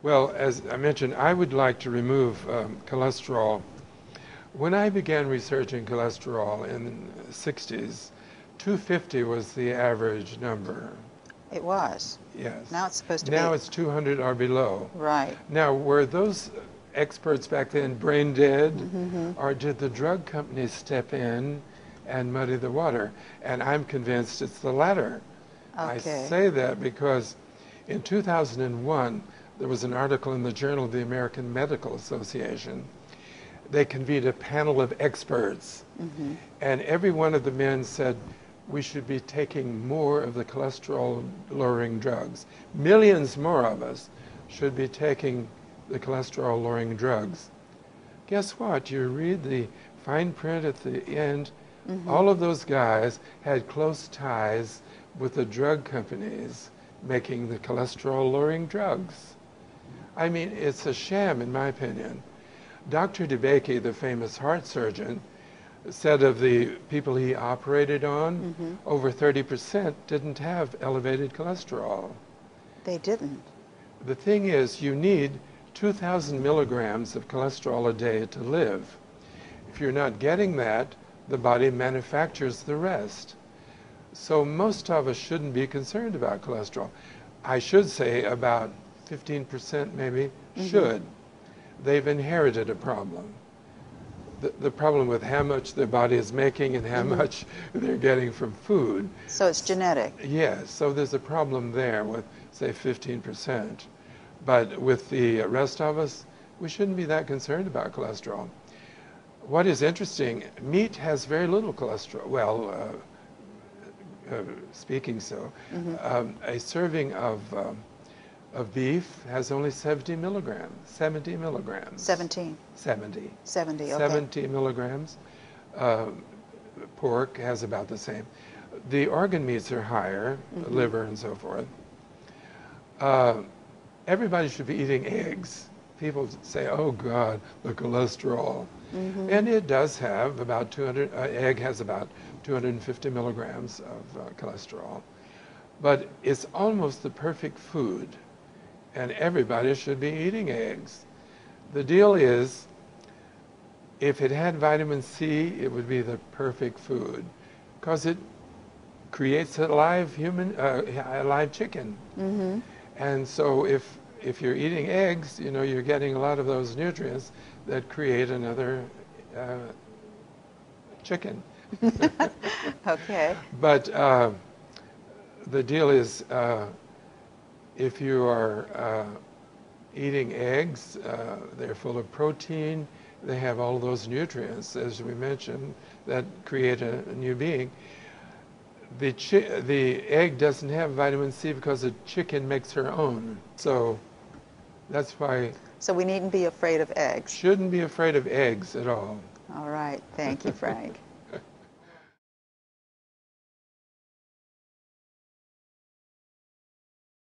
Well, as I mentioned, I would like to remove cholesterol. When I began researching cholesterol in the 60s, 250 was the average number. It was. Yes. Now it's supposed to Now be. it's 200 or below. Right. Now, were those experts back then brain dead, Mm-hmm. or did the drug companies step in and muddy the water? And I'm convinced it's the latter. I Okay. say that because in 2001, there was an article in the Journal of the American Medical Association. They convened a panel of experts, Mm-hmm. and every one of the men said we should be taking more of the cholesterol-lowering drugs. Millions more of us should be taking the cholesterol-lowering drugs. Guess what? You read the fine print at the end. Mm-hmm. All of those guys had close ties with the drug companies making the cholesterol-lowering drugs. I mean, it's a sham, in my opinion. Dr. DeBakey, the famous heart surgeon, said of the people he operated on, Mm-hmm. over 30% didn't have elevated cholesterol. They didn't. The thing is, you need 2,000 milligrams of cholesterol a day to live. If you're not getting that, the body manufactures the rest. So most of us shouldn't be concerned about cholesterol. I should say about 15% maybe should. They've inherited a problem. The problem with how much their body is making and how much they're getting from food. So it's genetic. Yes, so there's a problem there with, say, 15%. But with the rest of us, we shouldn't be that concerned about cholesterol. What is interesting, meat has very little cholesterol. Well, speaking so, a serving of beef has only 70 milligrams. 70 milligrams. 17. 70. 70, okay. 70 milligrams. Pork has about the same. The organ meats are higher, liver and so forth. Everybody should be eating eggs. People say, oh God, the cholesterol. And it does have about 200, egg has about 250 milligrams of cholesterol. But it's almost the perfect food. And everybody should be eating eggs. The deal is, if it had vitamin C, it would be the perfect food, because it creates a live human, a live chicken. And so if you're eating eggs, you know, you're getting a lot of those nutrients that create another chicken. Okay. But the deal is, if you are eating eggs, they're full of protein. They have all those nutrients, as we mentioned, that create a new being. The egg doesn't have vitamin C because the chicken makes her own. So that's why. So we needn't be afraid of eggs. Shouldn't be afraid of eggs at all. All right. Thank you, Frank.